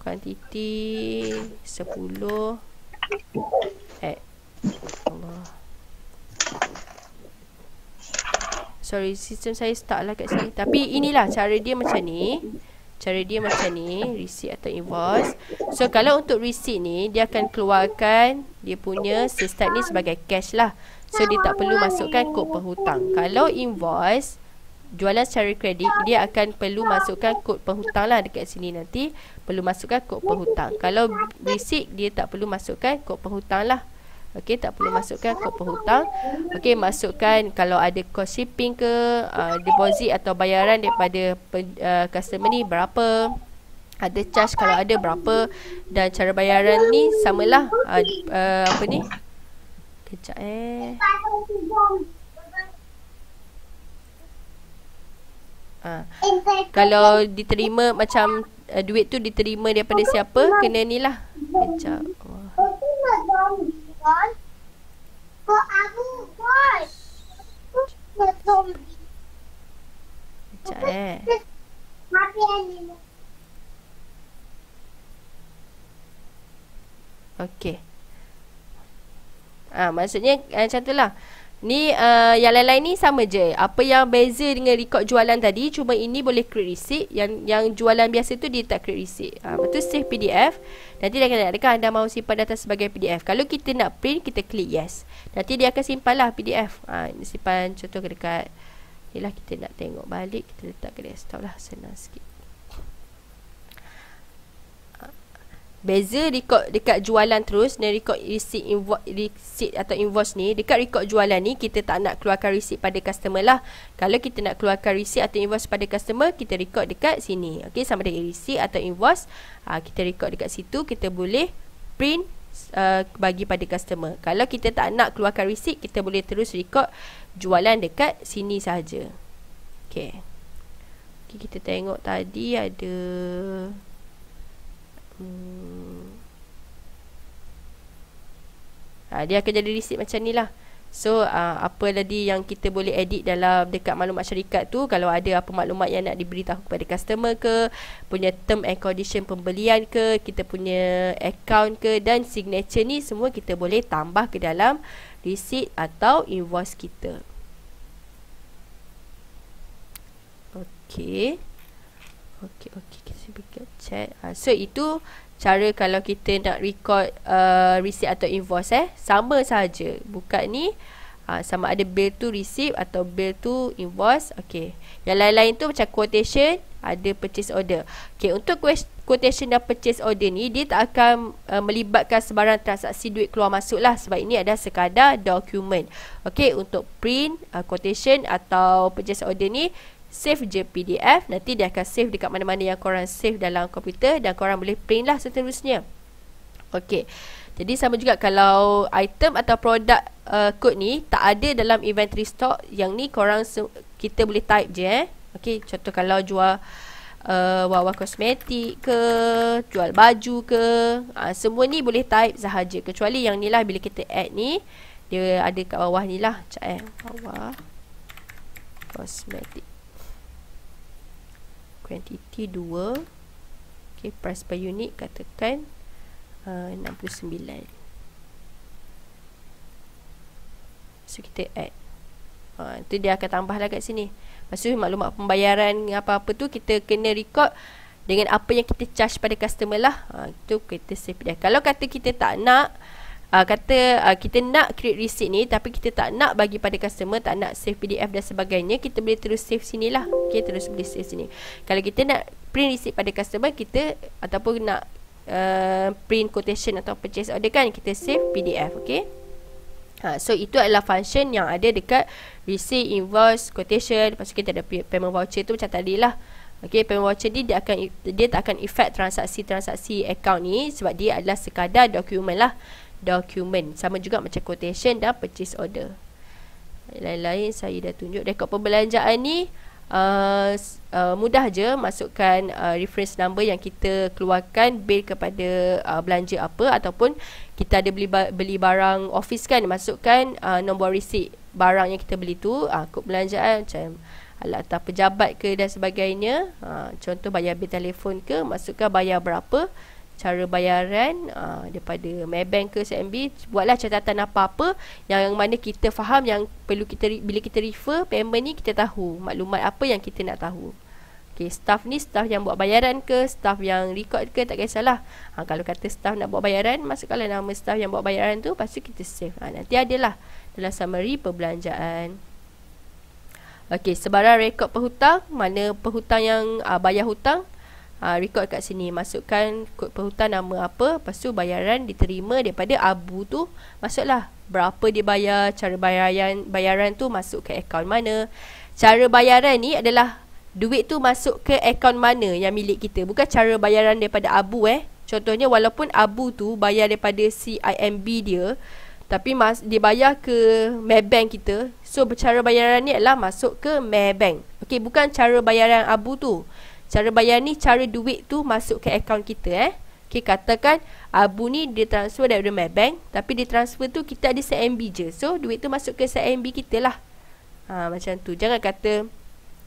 Quantity 10. Allah. Sorry, sistem saya stuck lah kat sini. Tapi inilah cara dia macam ni. Receipt atau invoice. So kalau untuk receipt ni, dia akan keluarkan dia punya sales type ni sebagai cash lah. So dia tak perlu masukkan kod penghutang. Kalau invoice, jualan secara kredit, dia akan perlu masukkan kod penghutang lah. Dekat sini nanti perlu masukkan kod penghutang. Kalau receipt, dia tak perlu masukkan kod penghutang lah. Okey, tak perlu masukkan kod penghutang. Okey, masukkan kalau ada cost shipping ke, deposit atau bayaran daripada customer ni berapa, ada charge kalau ada berapa, dan cara bayaran ni samalah. Apa ni? Kejap kalau diterima macam duit tu diterima daripada siapa, kena ni lah. Kejap. Okey. Maksudnya macam tu lah. Ni yang lain-lain ni sama je. Apa yang beza dengan record jualan tadi, cuma ini boleh create receipt. Yang jualan biasa tu dia tak create receipt. Lepas tu save PDF. Nanti dia akan tanya, adakah anda mahu simpan data sebagai PDF? Kalau kita nak print, kita klik yes. Nanti dia akan simpan lah PDF. Simpan contoh ke dekat. Yelah, kita nak tengok balik, kita letak ke desktop lah. Senang sikit. Beza record dekat jualan terus dan record receipt atau invoice ni. Dekat record jualan ni, kita tak nak keluarkan receipt pada customer lah. Kalau kita nak keluarkan receipt atau invoice pada customer, kita record dekat sini. Okay, sama dengan receipt atau invoice, kita record dekat situ. Kita boleh print bagi pada customer. Kalau kita tak nak keluarkan receipt, kita boleh terus record jualan dekat sini sahaja. Okay, kita tengok tadi ada dia akan jadi receipt macam ni lah. So apa tadi yang kita boleh edit dalam dekat maklumat syarikat tu, kalau ada apa maklumat yang nak diberitahu kepada customer ke, punya term and condition pembelian ke, kita punya account ke, dan signature ni semua kita boleh tambah ke dalam receipt atau invoice kita. Okay, kita berikan chat. So itu cara kalau kita nak record receipt atau invoice. Sama saja. Buka ni, sama ada bill tu receipt atau bill tu invoice. Okay, yang lain-lain tu macam quotation, ada purchase order. Okay, untuk quotation dan purchase order ni, dia tak akan melibatkan sebarang transaksi duit keluar masuk lah, sebab ini adalah sekadar dokumen. Okay, untuk print quotation atau purchase order ni, save je PDF. Nanti dia akan save dekat mana-mana yang korang save dalam komputer, dan korang boleh print lah seterusnya. Okey, jadi sama juga kalau item atau produk kod ni tak ada dalam inventory stock, yang ni korang kita boleh type je. Okey, contoh kalau jual Wawa kosmetik ke, jual baju ke, semua ni boleh type sahaja, kecuali yang ni lah. Bila kita add ni, dia ada kat bawah ni lah. Wawa kosmetik, quantity 2. Okay, price per unit katakan 69. So kita add. Itu dia akan tambah lah kat sini. Lepas tu maklumat pembayaran apa-apa tu kita kena record dengan apa yang kita charge pada customer lah. Itu kita save dia. Kalau kata kita tak nak, kita nak create receipt ni tapi kita tak nak bagi pada customer, tak nak save PDF dan sebagainya, kita boleh terus save sini lah. Okay, terus boleh save sini. Kalau kita nak print receipt pada customer, kita ataupun nak print quotation atau purchase order kan, kita save PDF. Okay. So itu adalah function yang ada dekat receipt, invoice, quotation. Lepas tu kita ada payment voucher tu macam tadi lah. Okay, payment voucher ni dia tak akan effect transaksi account ni, sebab dia adalah sekadar dokumen lah. Dokumen sama juga macam quotation dan purchase order. Lain-lain saya dah tunjuk. Rekod perbelanjaan ni mudah je, masukkan reference number yang kita keluarkan bil kepada belanja apa, ataupun kita ada beli barang office kan, masukkan nombor receipt barang yang kita beli tu, kod belanjaan macam alat atas pejabat ke dan sebagainya. Contoh bayar bil telefon ke, masukkan bayar berapa, cara bayaran daripada Maybank ke CIMB. Buatlah catatan apa-apa yang mana kita faham, yang perlu kita, bila kita refer payment ni kita tahu maklumat apa yang kita nak tahu. Okay, staff ni staff yang buat bayaran ke, staff yang record ke, tak kisahlah. Kalau kata staff nak buat bayaran, masukkanlah nama staff yang buat bayaran tu, lepas tu kita save. Nanti adalah dalam summary perbelanjaan. Okay, sebarang rekod perhutang, mana perhutang yang bayar hutang, record kat sini, masukkan kod perhutang nama apa, lepas tu bayaran diterima daripada Abu tu, masuklah berapa dia bayar, cara bayaran tu masuk ke akaun mana. Cara bayaran ni adalah duit tu masuk ke akaun mana yang milik kita, bukan cara bayaran daripada Abu. Contohnya walaupun Abu tu bayar daripada CIMB dia, tapi dia bayar ke Maybank kita, so cara bayaran ni adalah masuk ke Maybank. Okay, bukan cara bayaran Abu tu. Cara bayar ni cara duit tu masuk ke akaun kita. Okay, katakan Abu ni dia transfer daripada Maybank, tapi dia transfer tu kita ada CIMB je, so duit tu masuk ke CIMB kita lah. Macam tu. Jangan kata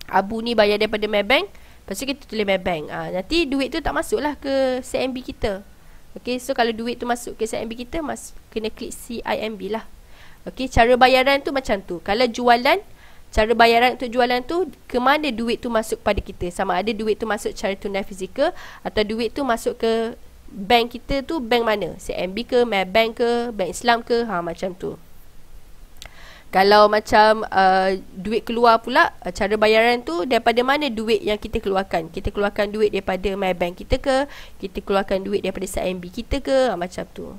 Abu ni bayar daripada Maybank, lepas tu kita tulis Maybank, nanti duit tu tak masuk lah ke CIMB kita. Okay, so kalau duit tu masuk ke CIMB kita, kena klik CIMB lah. Okay, cara bayaran tu macam tu. Kalau jualan, cara bayaran untuk jualan tu, ke mana duit tu masuk pada kita, sama ada duit tu masuk cara tunai fizikal atau duit tu masuk ke bank kita tu, bank mana, CIMB ke, Maybank ke, Bank Islam ke, macam tu. Kalau macam duit keluar pula, cara bayaran tu daripada mana duit yang kita keluarkan. Kita keluarkan duit daripada Maybank kita ke, kita keluarkan duit daripada CIMB kita ke, macam tu.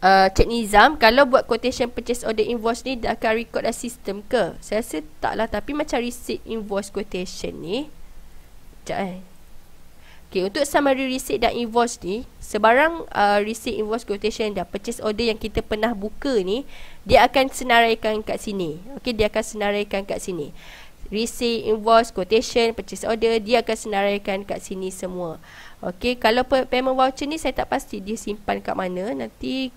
Cik Nizam, kalau buat quotation purchase order invoice ni, dia akan record dalam sistem ke? Saya rasa tak lah, tapi macam receipt invoice quotation ni, sekejap Okay, untuk summary receipt dan invoice ni, sebarang receipt, invoice, quotation dan purchase order yang kita pernah buka ni, dia akan senaraikan kat sini. Okay, dia akan senaraikan kat sini. Receipt, invoice, quotation, purchase order, dia akan senaraikan kat sini semua. Okay, kalau payment voucher ni saya tak pasti dia simpan kat mana. Nanti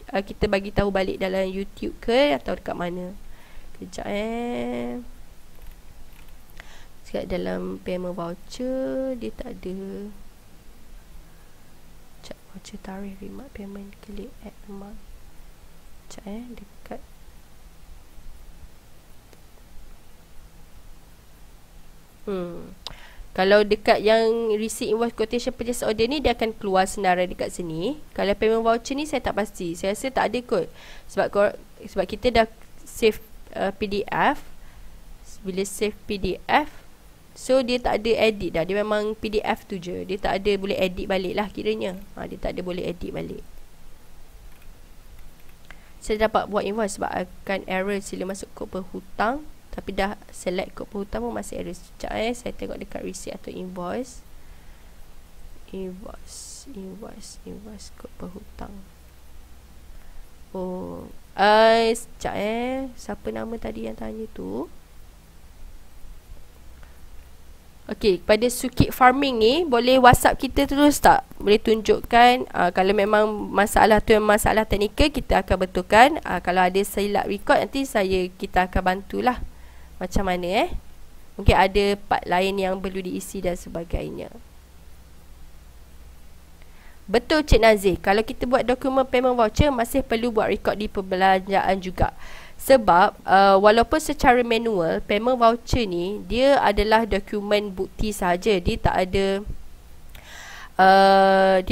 kita bagi tahu balik dalam YouTube ke atau dekat mana. Kejap Dekat dalam payment voucher dia tak ada. Cek voucher tarikh remark payment, klik add remark. Cek dekat Kalau dekat yang receipt, invoice, quotation, purchase order ni, dia akan keluar senarai dekat sini. Kalau payment voucher ni saya tak pasti. Saya rasa tak ada kot. Sebab kita dah save PDF. Bila save PDF, so dia tak ada edit dah. Dia memang PDF tu je. Dia tak ada boleh edit balik lah kiranya. Dia tak ada boleh edit balik. Saya dapat buat invoice sebab akan error sila masuk kod berhutang. Tapi dah select kod berhutang pun masih error. Sekejap saya tengok dekat receipt atau invoice. Invoice kod berhutang. Sekejap siapa nama tadi yang tanya tu? Okey, pada Sukit Farming ni, boleh WhatsApp kita terus tak? Boleh tunjukkan kalau memang masalah tu masalah teknikal, kita akan betulkan. Kalau ada silap record, nanti kita akan bantulah macam mana mungkin ada part lain yang perlu diisi dan sebagainya. Betul Cik Nazir, kalau kita buat dokumen payment voucher, masih perlu buat record di perbelanjaan juga. Sebab walaupun secara manual, payment voucher ni dia adalah dokumen bukti saja. Dia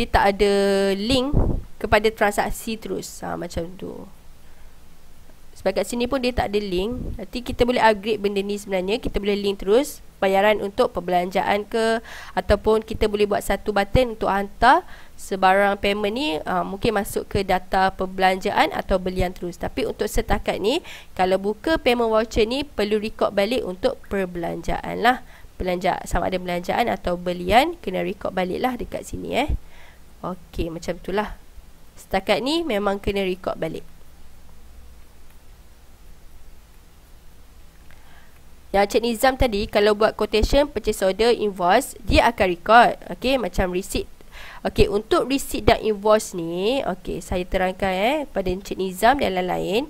tak ada link kepada transaksi terus. Macam tu. Sebab kat sini pun dia tak ada link. Nanti kita boleh upgrade benda ni sebenarnya. Kita boleh link terus bayaran untuk perbelanjaan ke, ataupun kita boleh buat satu button untuk hantar sebarang payment ni mungkin masuk ke data perbelanjaan atau belian terus. Tapi untuk setakat ni, kalau buka payment voucher ni perlu record balik untuk perbelanjaan lah. Belanja, sama ada belanjaan atau belian, kena record balik lah dekat sini Okey, macam tu lah. Setakat ni memang kena record balik. Yang Cik Nizam tadi, kalau buat quotation, purchase order, invoice, dia akan record. Okey, macam receipt. Okey, untuk receipt dan invoice ni, okey, saya terangkan pada Cik Nizam dan lain-lain.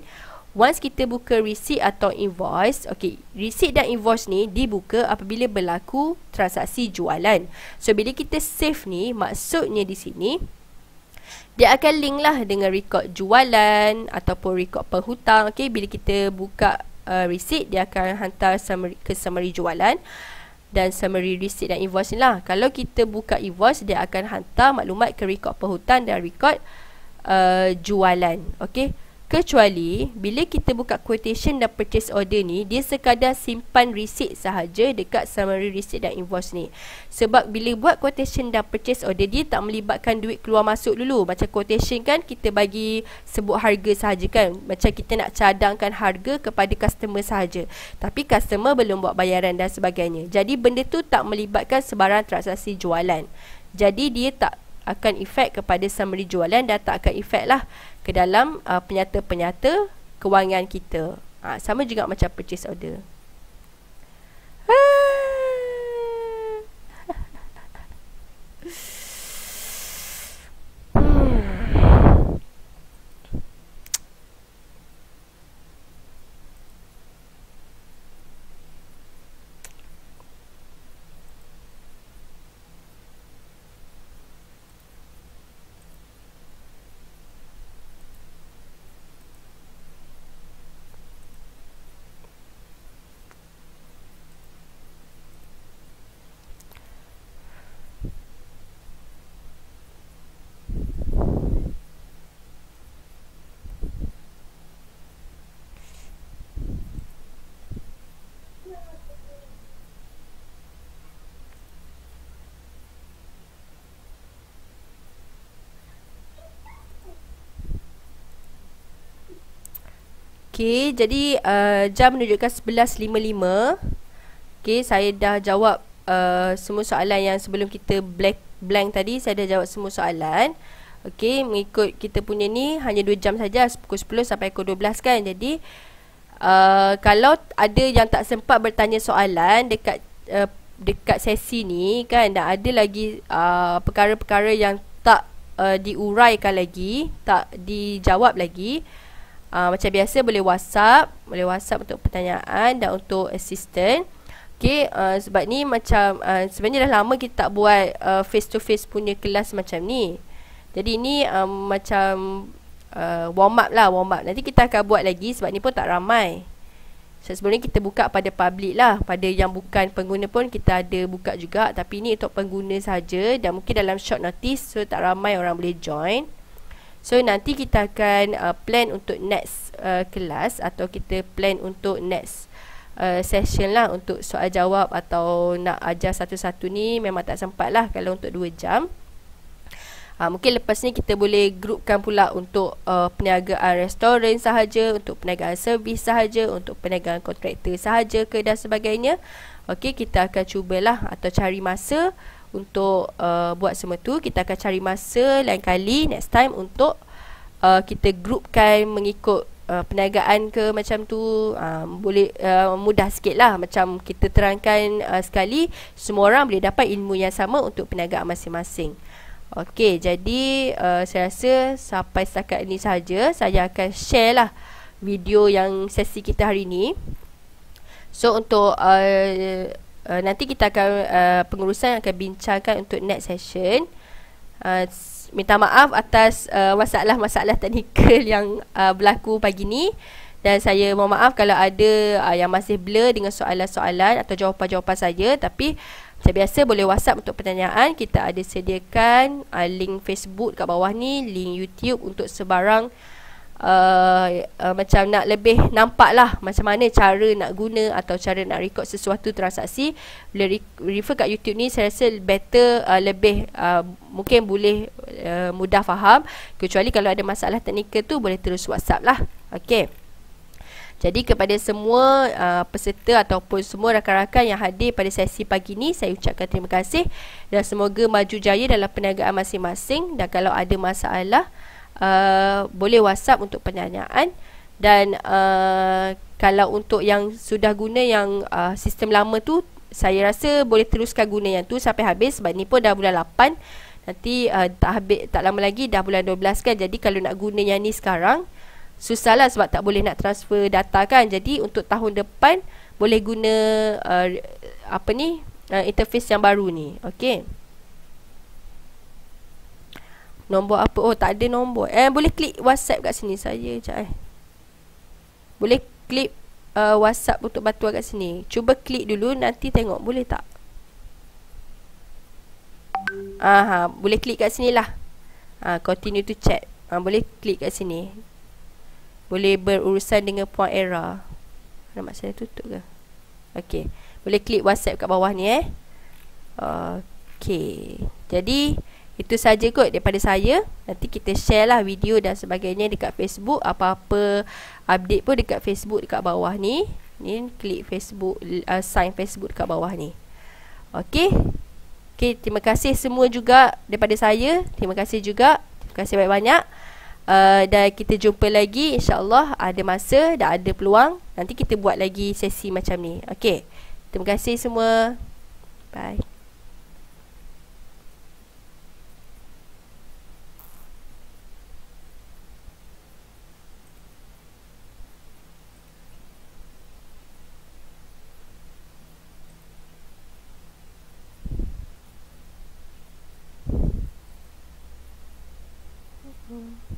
Once kita buka receipt atau invoice, okey, receipt dan invoice ni dibuka apabila berlaku transaksi jualan. So, bila kita save ni, maksudnya di sini, dia akan link lah dengan record jualan ataupun record penghutang. Okey, bila kita buka receipt, dia akan hantar ke summary jualan dan summary receipt dan invoice ni lah. Kalau kita buka invoice, dia akan hantar maklumat ke record penghutang dan record jualan. Okey, kecuali bila kita buka quotation dan purchase order ni, dia sekadar simpan receipt sahaja dekat summary receipt dan invoice ni. Sebab bila buat quotation dan purchase order, dia tak melibatkan duit keluar masuk dulu. Macam quotation kan, kita bagi sebut harga sahaja kan, macam kita nak cadangkan harga kepada customer sahaja, tapi customer belum buat bayaran dan sebagainya. Jadi benda tu tak melibatkan sebarang transaksi jualan. Jadi dia tak akan efek kepada summary jualan dan tak akan efek lah ke dalam penyata-penyata kewangan kita. Sama juga macam purchase order. Okey, jadi jam menunjukkan 11.55. Okey, saya dah jawab semua soalan yang sebelum kita blank tadi. Saya dah jawab semua soalan. Okey, mengikut kita punya ni hanya 2 jam saja, pukul 10 sampai pukul 12 kan. Jadi kalau ada yang tak sempat bertanya soalan dekat sesi ni kan, dan ada lagi perkara-perkara yang tak diuraikan lagi, tak dijawab lagi, macam biasa boleh WhatsApp untuk pertanyaan dan untuk assistant. Okay, sebab ni macam sebenarnya dah lama kita tak buat face to face punya kelas macam ni. Jadi ni macam warm up. Nanti kita akan buat lagi sebab ni pun tak ramai. So, sebelum ni kita buka pada public lah. Pada yang bukan pengguna pun kita ada buka juga. Tapi ni untuk pengguna saja dan mungkin dalam short notice, so tak ramai orang boleh join. So nanti kita akan plan untuk next kelas, atau kita plan untuk next session lah untuk soal jawab, atau nak ajar satu-satu ni memang tak sempat lah kalau untuk 2 jam. Mungkin lepas ni kita boleh groupkan pula untuk perniagaan restoran sahaja, untuk perniagaan servis sahaja, untuk perniagaan kontraktor sahaja ke dan sebagainya. Okey, kita akan cubalah atau cari masa untuk buat semua tu. Kita akan cari masa lain kali, next time, untuk kita groupkan mengikut perniagaan ke macam tu. Boleh mudah sikit lah. Macam kita terangkan sekali, semua orang boleh dapat ilmu yang sama untuk perniagaan masing-masing. Okey, jadi saya rasa sampai setakat ini sahaja. Saya akan share lah video yang sesi kita hari ni. So untuk nanti kita akan pengurusan akan bincangkan untuk next session. Minta maaf atas masalah-masalah teknikal yang berlaku pagi ni, dan saya mohon maaf kalau ada yang masih blur dengan soalan-soalan atau jawapan-jawapan saya. Tapi macam biasa boleh WhatsApp untuk pertanyaan. Kita ada sediakan link Facebook kat bawah ni, link YouTube untuk sebarang macam nak lebih nampak lah macam mana cara nak guna atau cara nak record sesuatu transaksi, boleh refer kat YouTube ni. Saya rasa better, lebih mungkin boleh mudah faham. Kecuali kalau ada masalah teknikal tu, boleh terus WhatsApp lah. Okay, jadi kepada semua peserta ataupun semua rakan-rakan yang hadir pada sesi pagi ni, saya ucapkan terima kasih dan semoga maju jaya dalam perniagaan masing-masing. Dan kalau ada masalah, boleh WhatsApp untuk pertanyaan. Dan kalau untuk yang sudah guna yang sistem lama tu, saya rasa boleh teruskan guna yang tu sampai habis, sebab ni pun dah bulan 8. Nanti tak lama lagi dah bulan 12 kan. Jadi kalau nak guna yang ni sekarang, susah lah sebab tak boleh nak transfer data kan. Jadi untuk tahun depan boleh guna interface yang baru ni. Okay, nombor apa? Oh, tak ada nombor. Boleh klik WhatsApp kat sini saja. Sekejap boleh klik WhatsApp untuk bantuan kat sini. Cuba klik dulu, nanti tengok boleh tak. Boleh klik kat sini lah. Continue to chat. Boleh klik kat sini. Boleh berurusan dengan puan Era. Nama saya tutup ke? Okay, boleh klik WhatsApp kat bawah ni. Okay, jadi itu saja kot daripada saya. Nanti kita share lah video dan sebagainya dekat Facebook. Apa-apa update pun dekat Facebook dekat bawah ni. Ni klik Facebook, sign Facebook dekat bawah ni. Okay, terima kasih semua juga daripada saya. Terima kasih juga. Terima kasih banyak-banyak. Dan kita jumpa lagi insyaAllah. Ada masa dan ada peluang, nanti kita buat lagi sesi macam ni. Okay, terima kasih semua. Bye. Mm-hmm.